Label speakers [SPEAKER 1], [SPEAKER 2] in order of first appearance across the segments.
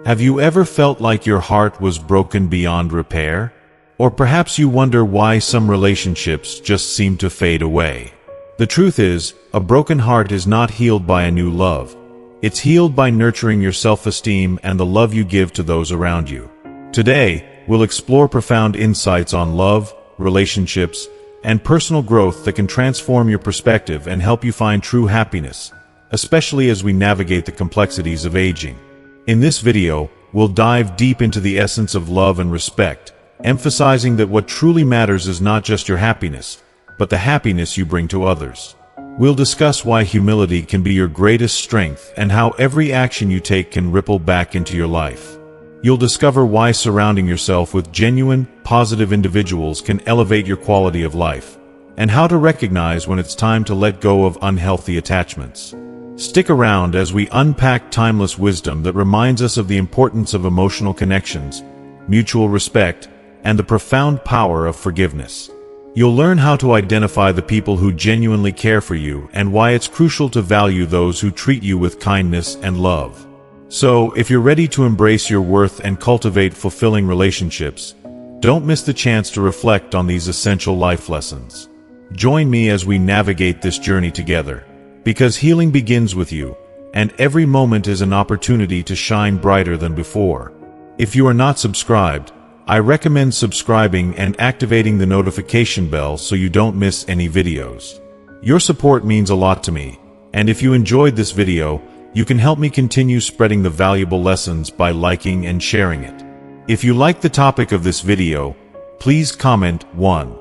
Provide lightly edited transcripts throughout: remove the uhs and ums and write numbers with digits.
[SPEAKER 1] Have you ever felt like your heart was broken beyond repair? Or perhaps you wonder why some relationships just seem to fade away. The truth is, a broken heart is not healed by a new love. It's healed by nurturing your self-esteem and the love you give to those around you. Today, we'll explore profound insights on love, relationships, and personal growth that can transform your perspective and help you find true happiness, especially as we navigate the complexities of aging. In this video, we'll dive deep into the essence of love and respect, emphasizing that what truly matters is not just your happiness, but the happiness you bring to others. We'll discuss why humility can be your greatest strength and how every action you take can ripple back into your life. You'll discover why surrounding yourself with genuine, positive individuals can elevate your quality of life, and how to recognize when it's time to let go of unhealthy attachments. Stick around as we unpack timeless wisdom that reminds us of the importance of emotional connections, mutual respect, and the profound power of forgiveness. You'll learn how to identify the people who genuinely care for you and why it's crucial to value those who treat you with kindness and love. So, if you're ready to embrace your worth and cultivate fulfilling relationships, don't miss the chance to reflect on these essential life lessons. Join me as we navigate this journey together, because healing begins with you, and every moment is an opportunity to shine brighter than before. If you are not subscribed, I recommend subscribing and activating the notification bell so you don't miss any videos. Your support means a lot to me, and if you enjoyed this video, you can help me continue spreading the valuable lessons by liking and sharing it. If you like the topic of this video, please comment 1.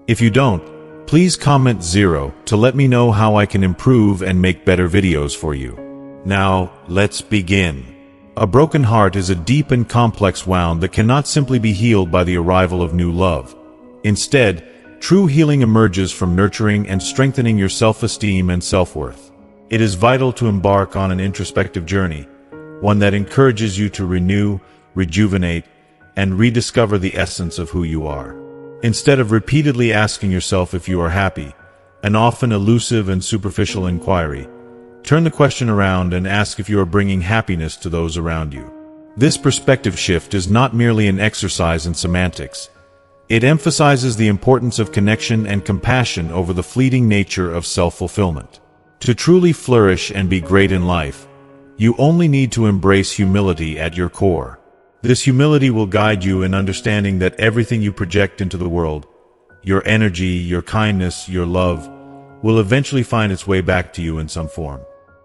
[SPEAKER 1] If you don't, please comment 0 to let me know how I can improve and make better videos for you. Now, let's begin. A broken heart is a deep and complex wound that cannot simply be healed by the arrival of new love. Instead, true healing emerges from nurturing and strengthening your self-esteem and self-worth. It is vital to embark on an introspective journey, one that encourages you to renew, rejuvenate, and rediscover the essence of who you are. Instead of repeatedly asking yourself if you are happy, an often elusive and superficial inquiry, turn the question around and ask if you are bringing happiness to those around you. This perspective shift is not merely an exercise in semantics. It emphasizes the importance of connection and compassion over the fleeting nature of self-fulfillment. To truly flourish and be great in life, you only need to embrace humility at your core. This humility will guide you in understanding that everything you project into the world, your energy, your kindness, your love, will eventually find its way back to you in some form.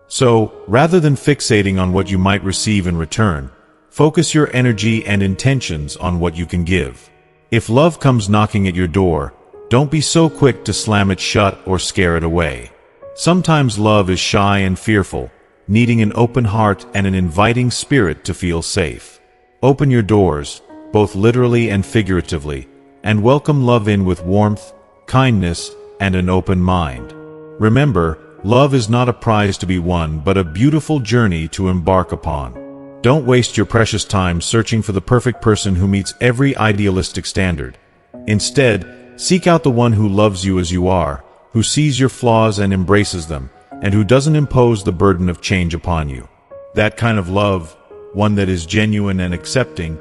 [SPEAKER 1] So, rather than fixating on what you might receive in return, focus your energy and intentions on what you can give. If love comes knocking at your door, don't be so quick to slam it shut or scare it away. Sometimes love is shy and fearful, needing an open heart and an inviting spirit to feel safe. Open your doors, both literally and figuratively, and welcome love in with warmth, kindness, and an open mind. Remember, love is not a prize to be won, but a beautiful journey to embark upon. Don't waste your precious time searching for the perfect person who meets every idealistic standard. Instead, seek out the one who loves you as you are, who sees your flaws and embraces them, and who doesn't impose the burden of change upon you. That kind of love, one that is genuine and accepting,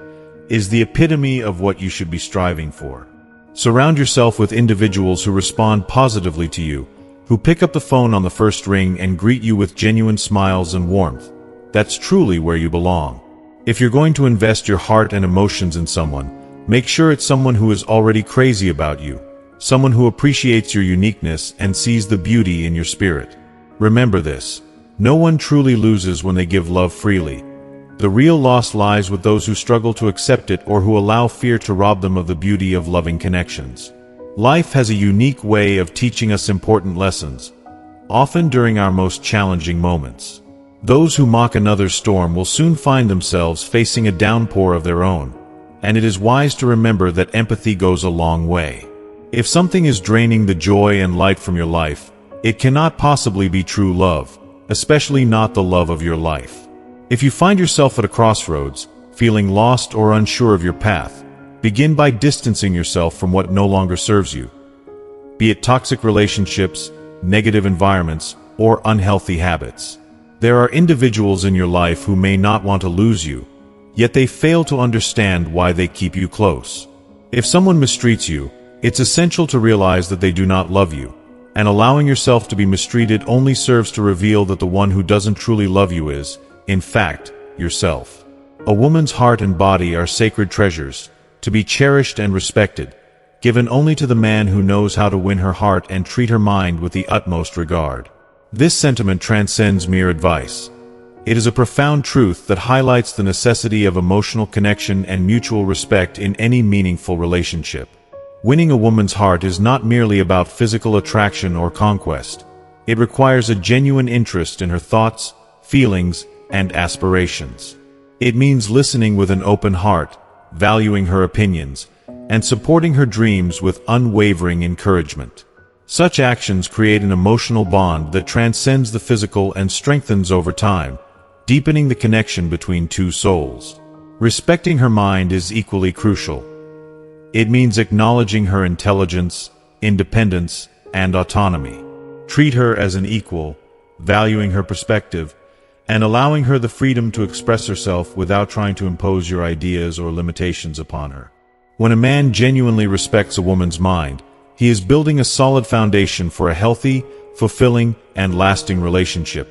[SPEAKER 1] is the epitome of what you should be striving for. Surround yourself with individuals who respond positively to you, who pick up the phone on the first ring and greet you with genuine smiles and warmth. That's truly where you belong. If you're going to invest your heart and emotions in someone, make sure it's someone who is already crazy about you, someone who appreciates your uniqueness and sees the beauty in your spirit. Remember this: no one truly loses when they give love freely. The real loss lies with those who struggle to accept it or who allow fear to rob them of the beauty of loving connections. Life has a unique way of teaching us important lessons, often during our most challenging moments. Those who mock another's storm will soon find themselves facing a downpour of their own, and it is wise to remember that empathy goes a long way. If something is draining the joy and light from your life, it cannot possibly be true love, especially not the love of your life. If you find yourself at a crossroads, feeling lost or unsure of your path, begin by distancing yourself from what no longer serves you. Be it toxic relationships, negative environments, or unhealthy habits. There are individuals in your life who may not want to lose you, yet they fail to understand why they keep you close. If someone mistreats you, it's essential to realize that they do not love you, and allowing yourself to be mistreated only serves to reveal that the one who doesn't truly love you is, in fact, yourself. A woman's heart and body are sacred treasures, to be cherished and respected, given only to the man who knows how to win her heart and treat her mind with the utmost regard. This sentiment transcends mere advice. It is a profound truth that highlights the necessity of emotional connection and mutual respect in any meaningful relationship. Winning a woman's heart is not merely about physical attraction or conquest. It requires a genuine interest in her thoughts, feelings, and aspirations. It means listening with an open heart, valuing her opinions, and supporting her dreams with unwavering encouragement. Such actions create an emotional bond that transcends the physical and strengthens over time, deepening the connection between two souls. Respecting her mind is equally crucial. It means acknowledging her intelligence, independence, and autonomy. Treat her as an equal, valuing her perspective, and allowing her the freedom to express herself without trying to impose your ideas or limitations upon her. When a man genuinely respects a woman's mind, he is building a solid foundation for a healthy, fulfilling, and lasting relationship,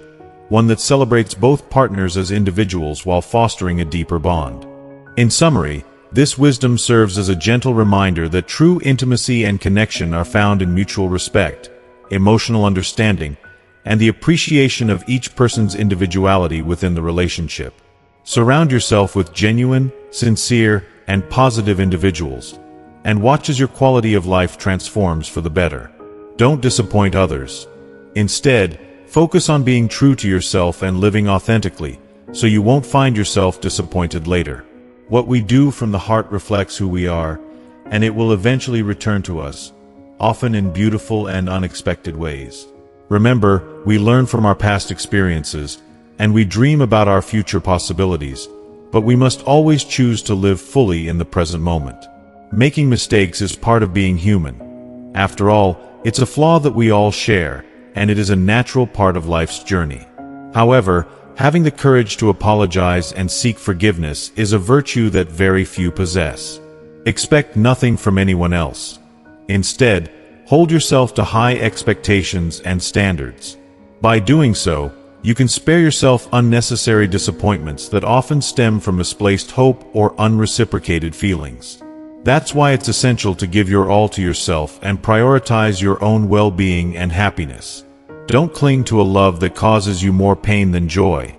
[SPEAKER 1] one that celebrates both partners as individuals while fostering a deeper bond. In summary, this wisdom serves as a gentle reminder that true intimacy and connection are found in mutual respect, emotional understanding, and the appreciation of each person's individuality within the relationship. Surround yourself with genuine, sincere, and positive individuals, and watch as your quality of life transforms for the better. Don't disappoint others. Instead, focus on being true to yourself and living authentically, so you won't find yourself disappointed later. What we do from the heart reflects who we are, and it will eventually return to us, often in beautiful and unexpected ways. Remember, we learn from our past experiences, and we dream about our future possibilities, but we must always choose to live fully in the present moment. Making mistakes is part of being human. After all, it's a flaw that we all share, and it is a natural part of life's journey. However, having the courage to apologize and seek forgiveness is a virtue that very few possess. Expect nothing from anyone else. Instead, hold yourself to high expectations and standards. By doing so, you can spare yourself unnecessary disappointments that often stem from misplaced hope or unreciprocated feelings. That's why it's essential to give your all to yourself and prioritize your own well-being and happiness. Don't cling to a love that causes you more pain than joy.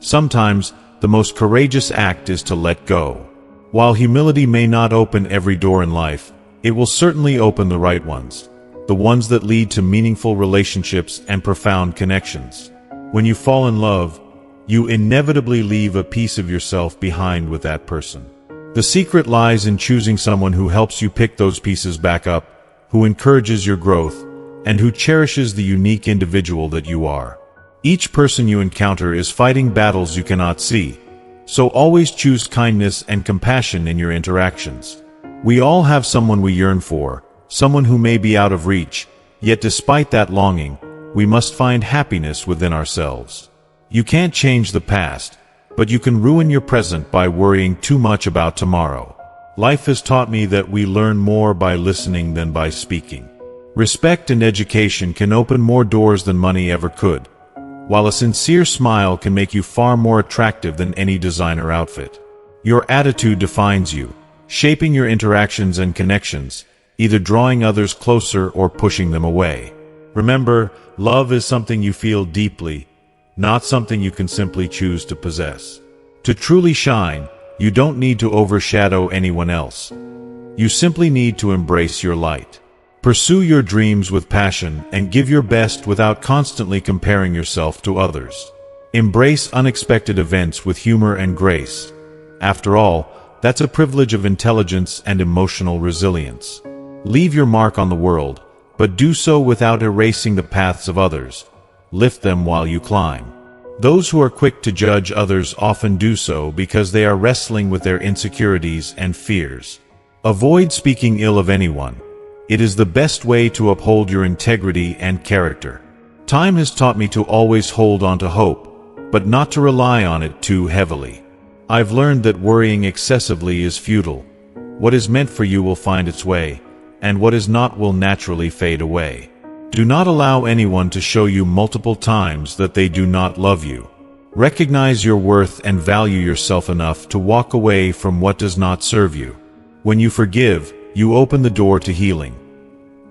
[SPEAKER 1] Sometimes, the most courageous act is to let go. While humility may not open every door in life, it will certainly open the right ones, the ones that lead to meaningful relationships and profound connections. When you fall in love, you inevitably leave a piece of yourself behind with that person. The secret lies in choosing someone who helps you pick those pieces back up, who encourages your growth, and who cherishes the unique individual that you are. Each person you encounter is fighting battles you cannot see, so always choose kindness and compassion in your interactions. We all have someone we yearn for, someone who may be out of reach, yet despite that longing, we must find happiness within ourselves. You can't change the past, but you can ruin your present by worrying too much about tomorrow. Life has taught me that we learn more by listening than by speaking. Respect and education can open more doors than money ever could, while a sincere smile can make you far more attractive than any designer outfit. Your attitude defines you, shaping your interactions and connections, either drawing others closer or pushing them away. Remember, love is something you feel deeply, not something you can simply choose to possess. To truly shine, you don't need to overshadow anyone else. You simply need to embrace your light. Pursue your dreams with passion and give your best without constantly comparing yourself to others. Embrace unexpected events with humor and grace. After all, that's a privilege of intelligence and emotional resilience. Leave your mark on the world, but do so without erasing the paths of others. Lift them while you climb. Those who are quick to judge others often do so because they are wrestling with their insecurities and fears. Avoid speaking ill of anyone. It is the best way to uphold your integrity and character. Time has taught me to always hold on to hope, but not to rely on it too heavily. I've learned that worrying excessively is futile. What is meant for you will find its way, and what is not will naturally fade away. Do not allow anyone to show you multiple times that they do not love you. Recognize your worth and value yourself enough to walk away from what does not serve you. When you forgive, you open the door to healing.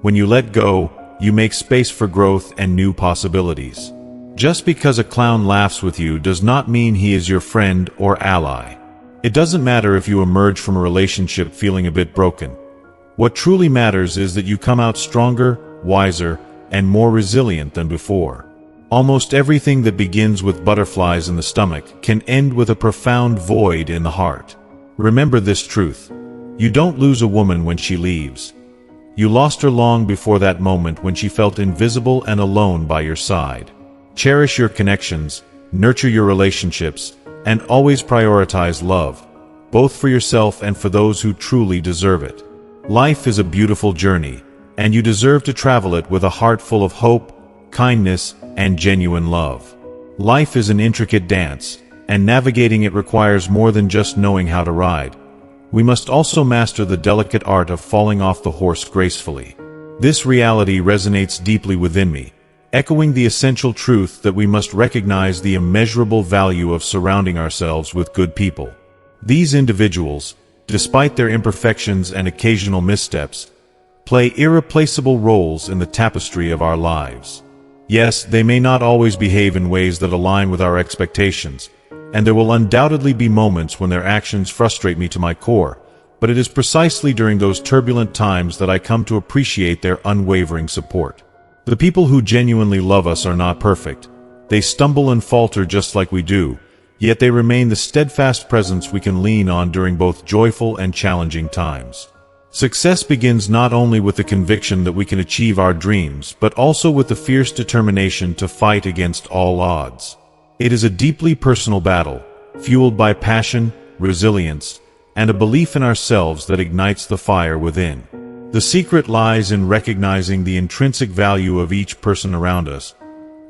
[SPEAKER 1] When you let go, you make space for growth and new possibilities. Just because a clown laughs with you does not mean he is your friend or ally. It doesn't matter if you emerge from a relationship feeling a bit broken. What truly matters is that you come out stronger, wiser, and more resilient than before. Almost everything that begins with butterflies in the stomach can end with a profound void in the heart. Remember this truth. You don't lose a woman when she leaves. You lost her long before that moment when she felt invisible and alone by your side. Cherish your connections, nurture your relationships, and always prioritize love, both for yourself and for those who truly deserve it. Life is a beautiful journey, and you deserve to travel it with a heart full of hope, kindness, and genuine love. Life is an intricate dance, and navigating it requires more than just knowing how to ride. We must also master the delicate art of falling off the horse gracefully. This reality resonates deeply within me, echoing the essential truth that we must recognize the immeasurable value of surrounding ourselves with good people. These individuals, despite their imperfections and occasional missteps, play irreplaceable roles in the tapestry of our lives. Yes, they may not always behave in ways that align with our expectations, and there will undoubtedly be moments when their actions frustrate me to my core, but it is precisely during those turbulent times that I come to appreciate their unwavering support. The people who genuinely love us are not perfect. They stumble and falter just like we do, yet they remain the steadfast presence we can lean on during both joyful and challenging times. Success begins not only with the conviction that we can achieve our dreams, but also with the fierce determination to fight against all odds. It is a deeply personal battle, fueled by passion, resilience, and a belief in ourselves that ignites the fire within. The secret lies in recognizing the intrinsic value of each person around us,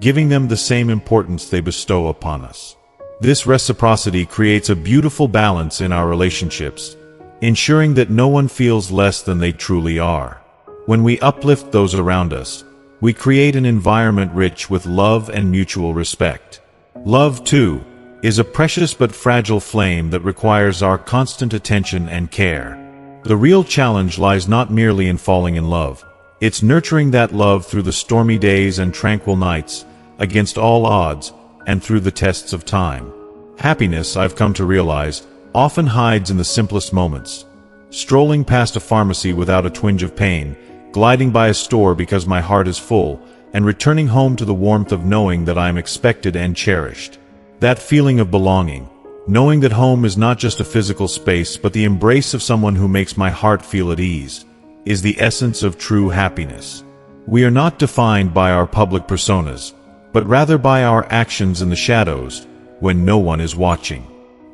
[SPEAKER 1] giving them the same importance they bestow upon us. This reciprocity creates a beautiful balance in our relationships, ensuring that no one feels less than they truly are. When we uplift those around us, we create an environment rich with love and mutual respect. Love, too, is a precious but fragile flame that requires our constant attention and care. The real challenge lies not merely in falling in love. It's nurturing that love through the stormy days and tranquil nights, against all odds, and through the tests of time. Happiness, I've come to realize, often hides in the simplest moments. Strolling past a pharmacy without a twinge of pain, gliding by a store because my heart is full, and returning home to the warmth of knowing that I am expected and cherished. That feeling of belonging, knowing that home is not just a physical space but the embrace of someone who makes my heart feel at ease, is the essence of true happiness. We are not defined by our public personas, but rather by our actions in the shadows, when no one is watching.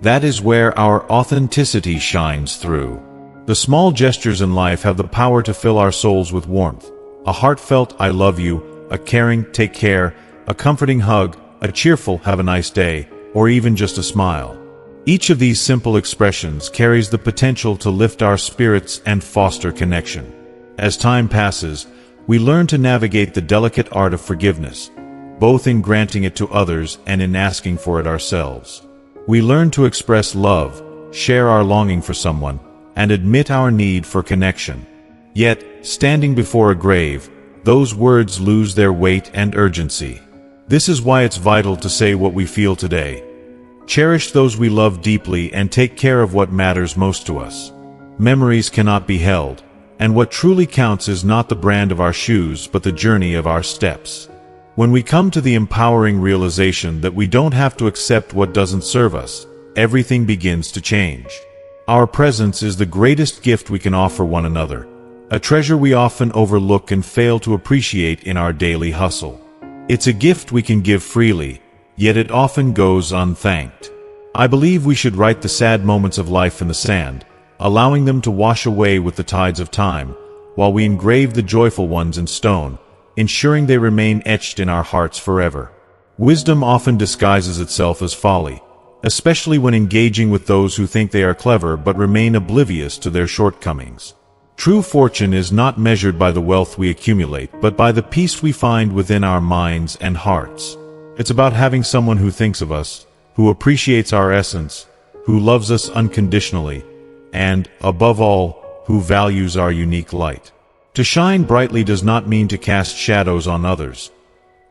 [SPEAKER 1] That is where our authenticity shines through. The small gestures in life have the power to fill our souls with warmth. A heartfelt "I love you," a caring "take care," a comforting hug, a cheerful "have a nice day," or even just a smile. Each of these simple expressions carries the potential to lift our spirits and foster connection. As time passes, we learn to navigate the delicate art of forgiveness, both in granting it to others and in asking for it ourselves. We learn to express love, share our longing for someone, and admit our need for connection. Yet, standing before a grave, those words lose their weight and urgency. This is why it's vital to say what we feel today. Cherish those we love deeply and take care of what matters most to us. Memories cannot be held, and what truly counts is not the brand of our shoes but the journey of our steps. When we come to the empowering realization that we don't have to accept what doesn't serve us, everything begins to change. Our presence is the greatest gift we can offer one another, a treasure we often overlook and fail to appreciate in our daily hustle. It's a gift we can give freely, yet it often goes unthanked. I believe we should write the sad moments of life in the sand, allowing them to wash away with the tides of time, while we engrave the joyful ones in stone, ensuring they remain etched in our hearts forever. Wisdom often disguises itself as folly, especially when engaging with those who think they are clever but remain oblivious to their shortcomings. True fortune is not measured by the wealth we accumulate, but by the peace we find within our minds and hearts. It's about having someone who thinks of us, who appreciates our essence, who loves us unconditionally, and, above all, who values our unique light. To shine brightly does not mean to cast shadows on others.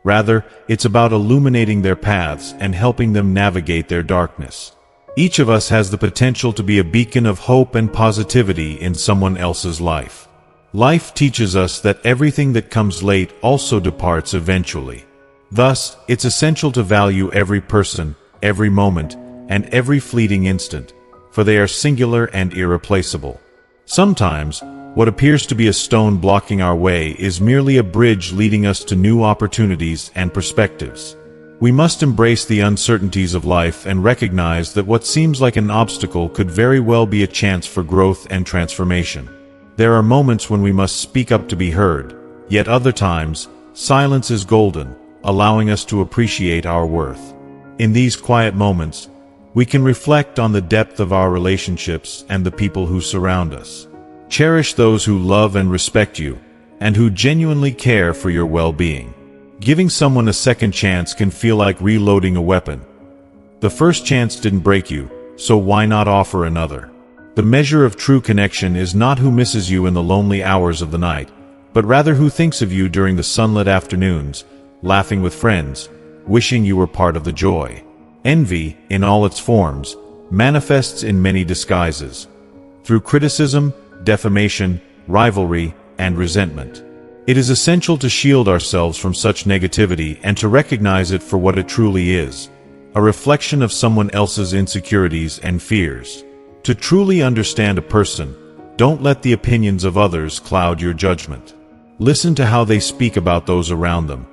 [SPEAKER 1] Rather, it's about illuminating their paths and helping them navigate their darkness. Each of us has the potential to be a beacon of hope and positivity in someone else's life. Life teaches us that everything that comes late also departs eventually. Thus, it's essential to value every person, every moment, and every fleeting instant, for they are singular and irreplaceable. Sometimes, what appears to be a stone blocking our way is merely a bridge leading us to new opportunities and perspectives. We must embrace the uncertainties of life and recognize that what seems like an obstacle could very well be a chance for growth and transformation. There are moments when we must speak up to be heard, yet other times, silence is golden, allowing us to appreciate our worth. In these quiet moments, we can reflect on the depth of our relationships and the people who surround us. Cherish those who love and respect you, and who genuinely care for your well-being. Giving someone a second chance can feel like reloading a weapon. The first chance didn't break you, so why not offer another? The measure of true connection is not who misses you in the lonely hours of the night, but rather who thinks of you during the sunlit afternoons, laughing with friends, wishing you were part of the joy. Envy, in all its forms, manifests in many disguises. Through criticism, defamation, rivalry, and resentment. It is essential to shield ourselves from such negativity and to recognize it for what it truly is, a reflection of someone else's insecurities and fears. To truly understand a person, don't let the opinions of others cloud your judgment. Listen to how they speak about those around them.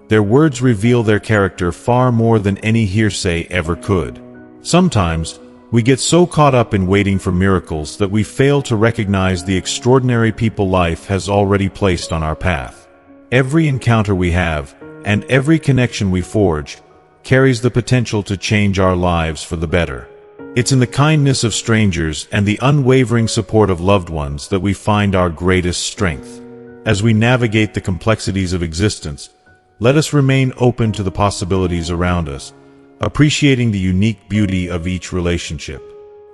[SPEAKER 1] Their words reveal their character far more than any hearsay ever could. Sometimes, we get so caught up in waiting for miracles that we fail to recognize the extraordinary people life has already placed on our path. Every encounter we have, and every connection we forge, carries the potential to change our lives for the better. It's in the kindness of strangers and the unwavering support of loved ones that we find our greatest strength. As we navigate the complexities of existence, let us remain open to the possibilities around us, appreciating the unique beauty of each relationship.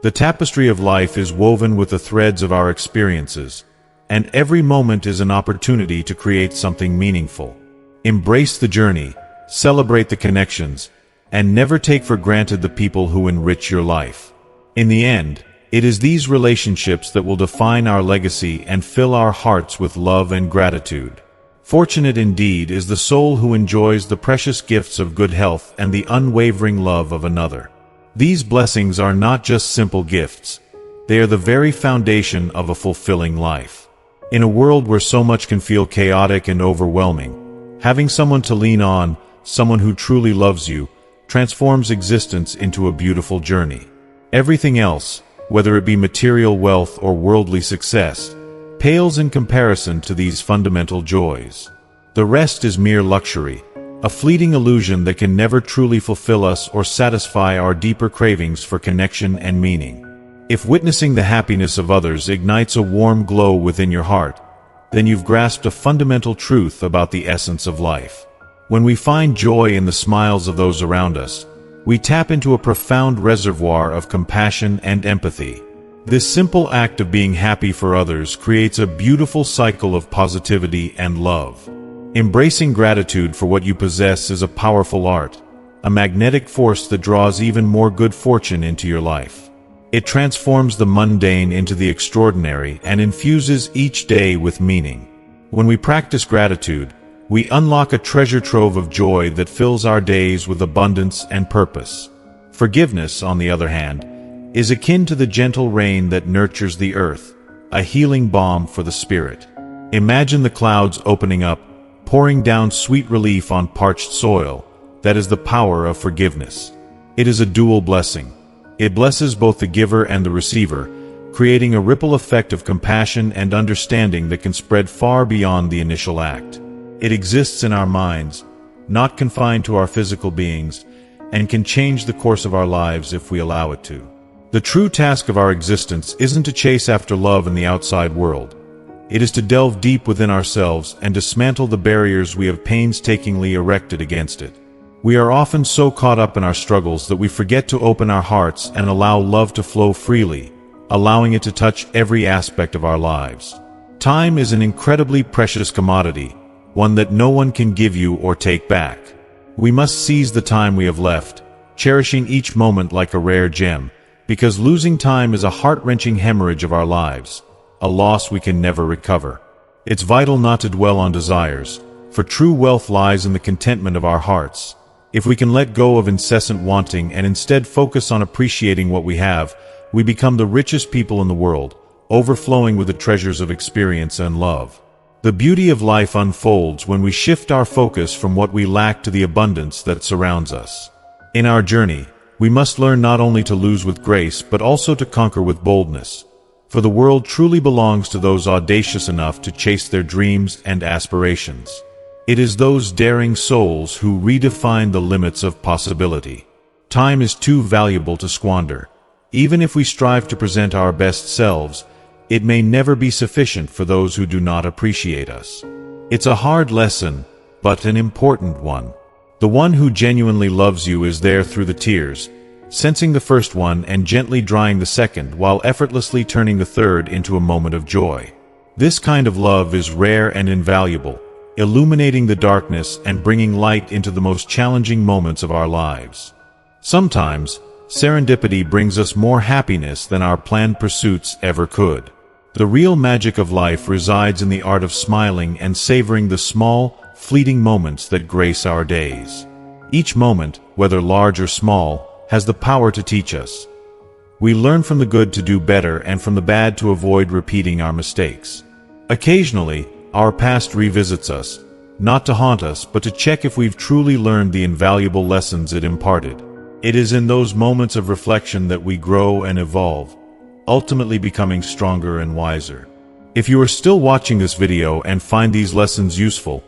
[SPEAKER 1] The tapestry of life is woven with the threads of our experiences, and every moment is an opportunity to create something meaningful. Embrace the journey, celebrate the connections, and never take for granted the people who enrich your life. In the end, it is these relationships that will define our legacy and fill our hearts with love and gratitude. Fortunate indeed is the soul who enjoys the precious gifts of good health and the unwavering love of another. These blessings are not just simple gifts. They are the very foundation of a fulfilling life. In a world where so much can feel chaotic and overwhelming, having someone to lean on, someone who truly loves you, transforms existence into a beautiful journey. Everything else, whether it be material wealth or worldly success, pales in comparison to these fundamental joys. The rest is mere luxury, a fleeting illusion that can never truly fulfill us or satisfy our deeper cravings for connection and meaning. If witnessing the happiness of others ignites a warm glow within your heart, then you've grasped a fundamental truth about the essence of life. When we find joy in the smiles of those around us, we tap into a profound reservoir of compassion and empathy. This simple act of being happy for others creates a beautiful cycle of positivity and love. Embracing gratitude for what you possess is a powerful art, a magnetic force that draws even more good fortune into your life. It transforms the mundane into the extraordinary and infuses each day with meaning. When we practice gratitude, we unlock a treasure trove of joy that fills our days with abundance and purpose. Forgiveness, on the other hand, is akin to the gentle rain that nurtures the earth, a healing balm for the spirit. Imagine the clouds opening up, pouring down sweet relief on parched soil. That is the power of forgiveness. It is a dual blessing. It blesses both the giver and the receiver, creating a ripple effect of compassion and understanding that can spread far beyond the initial act. It exists in our minds, not confined to our physical beings, and can change the course of our lives if we allow it to. The true task of our existence isn't to chase after love in the outside world. It is to delve deep within ourselves and dismantle the barriers we have painstakingly erected against it. We are often so caught up in our struggles that we forget to open our hearts and allow love to flow freely, allowing it to touch every aspect of our lives. Time is an incredibly precious commodity, one that no one can give you or take back. We must seize the time we have left, cherishing each moment like a rare gem, because losing time is a heart-wrenching hemorrhage of our lives, a loss we can never recover. It's vital not to dwell on desires, for true wealth lies in the contentment of our hearts. If we can let go of incessant wanting and instead focus on appreciating what we have, we become the richest people in the world, overflowing with the treasures of experience and love. The beauty of life unfolds when we shift our focus from what we lack to the abundance that surrounds us. In our journey, we must learn not only to lose with grace but also to conquer with boldness. For the world truly belongs to those audacious enough to chase their dreams and aspirations. It is those daring souls who redefine the limits of possibility. Time is too valuable to squander. Even if we strive to present our best selves, it may never be sufficient for those who do not appreciate us. It's a hard lesson, but an important one. The one who genuinely loves you is there through the tears, sensing the first one and gently drying the second while effortlessly turning the third into a moment of joy. This kind of love is rare and invaluable, illuminating the darkness and bringing light into the most challenging moments of our lives. Sometimes, serendipity brings us more happiness than our planned pursuits ever could. The real magic of life resides in the art of smiling and savoring the small, fleeting moments that grace our days. Each moment, whether large or small, has the power to teach us. We learn from the good to do better and from the bad to avoid repeating our mistakes. Occasionally, our past revisits us, not to haunt us but to check if we've truly learned the invaluable lessons it imparted. It is in those moments of reflection that we grow and evolve, ultimately becoming stronger and wiser. If you are still watching this video and find these lessons useful,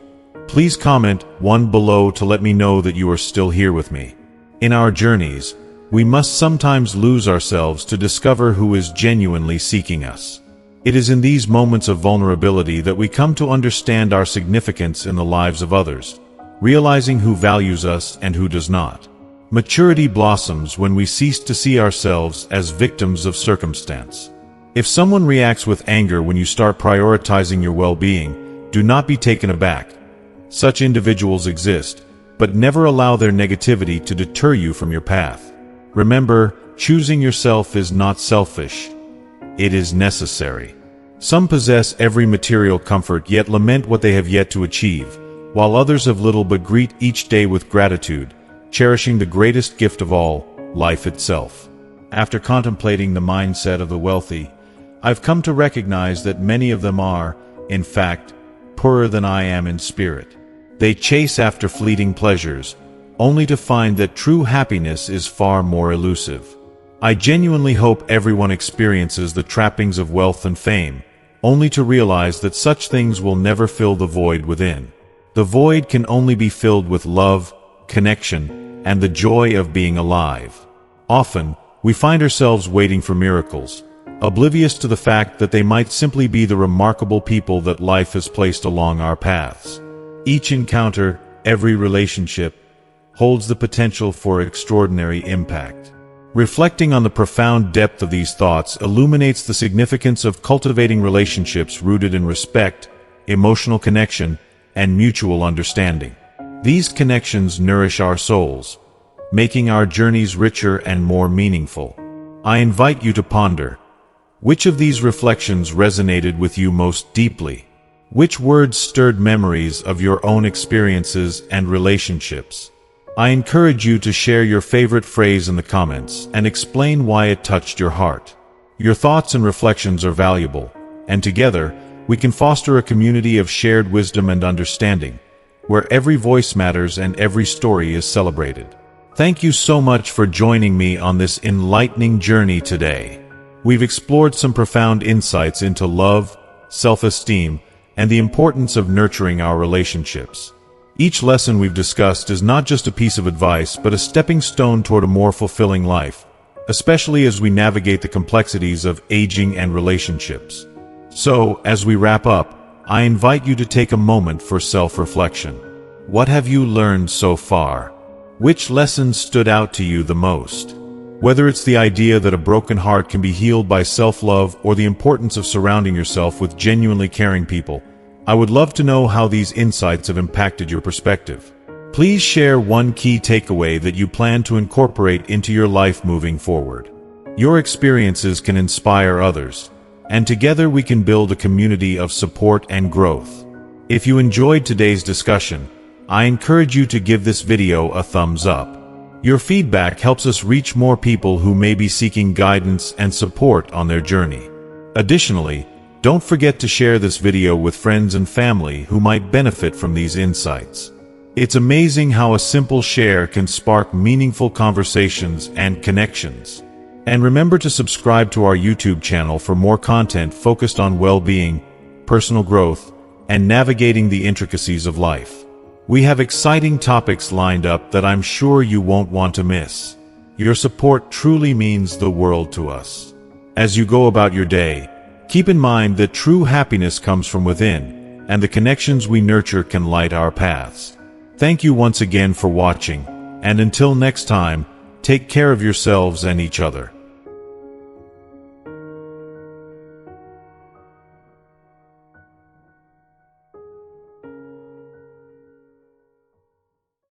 [SPEAKER 1] please comment one below to let me know that you are still here with me. In our journeys, we must sometimes lose ourselves to discover who is genuinely seeking us. It is in these moments of vulnerability that we come to understand our significance in the lives of others, realizing who values us and who does not. Maturity blossoms when we cease to see ourselves as victims of circumstance. If someone reacts with anger when you start prioritizing your well-being, do not be taken aback. Such individuals exist, but never allow their negativity to deter you from your path. Remember, choosing yourself is not selfish. It is necessary. Some possess every material comfort yet lament what they have yet to achieve, while others have little but greet each day with gratitude, cherishing the greatest gift of all, life itself. After contemplating the mindset of the wealthy, I've come to recognize that many of them are, in fact, poorer than I am in spirit. They chase after fleeting pleasures, only to find that true happiness is far more elusive. I genuinely hope everyone experiences the trappings of wealth and fame, only to realize that such things will never fill the void within. The void can only be filled with love, connection, and the joy of being alive. Often, we find ourselves waiting for miracles, oblivious to the fact that they might simply be the remarkable people that life has placed along our paths. Each encounter, every relationship, holds the potential for extraordinary impact. Reflecting on the profound depth of these thoughts illuminates the significance of cultivating relationships rooted in respect, emotional connection, and mutual understanding. These connections nourish our souls, making our journeys richer and more meaningful. I invite you to ponder, which of these reflections resonated with you most deeply? Which words stirred memories of your own experiences and relationships? I encourage you to share your favorite phrase in the comments and explain why it touched your heart. Your thoughts and reflections are valuable, and together, we can foster a community of shared wisdom and understanding, where every voice matters and every story is celebrated. Thank you so much for joining me on this enlightening journey today. We've explored some profound insights into love, self-esteem, and the importance of nurturing our relationships. Each lesson we've discussed is not just a piece of advice, but a stepping stone toward a more fulfilling life, especially as we navigate the complexities of aging and relationships. So, as we wrap up, I invite you to take a moment for self-reflection. What have you learned so far? Which lessons stood out to you the most? Whether it's the idea that a broken heart can be healed by self-love or the importance of surrounding yourself with genuinely caring people, I would love to know how these insights have impacted your perspective. Please share one key takeaway that you plan to incorporate into your life moving forward. Your experiences can inspire others, and together we can build a community of support and growth. If you enjoyed today's discussion, I encourage you to give this video a thumbs up. Your feedback helps us reach more people who may be seeking guidance and support on their journey. Additionally, don't forget to share this video with friends and family who might benefit from these insights. It's amazing how a simple share can spark meaningful conversations and connections. And remember to subscribe to our YouTube channel for more content focused on well-being, personal growth, and navigating the intricacies of life. We have exciting topics lined up that I'm sure you won't want to miss. Your support truly means the world to us. As you go about your day, keep in mind that true happiness comes from within, and the connections we nurture can light our paths. Thank you once again for watching, and until next time, take care of yourselves and each other.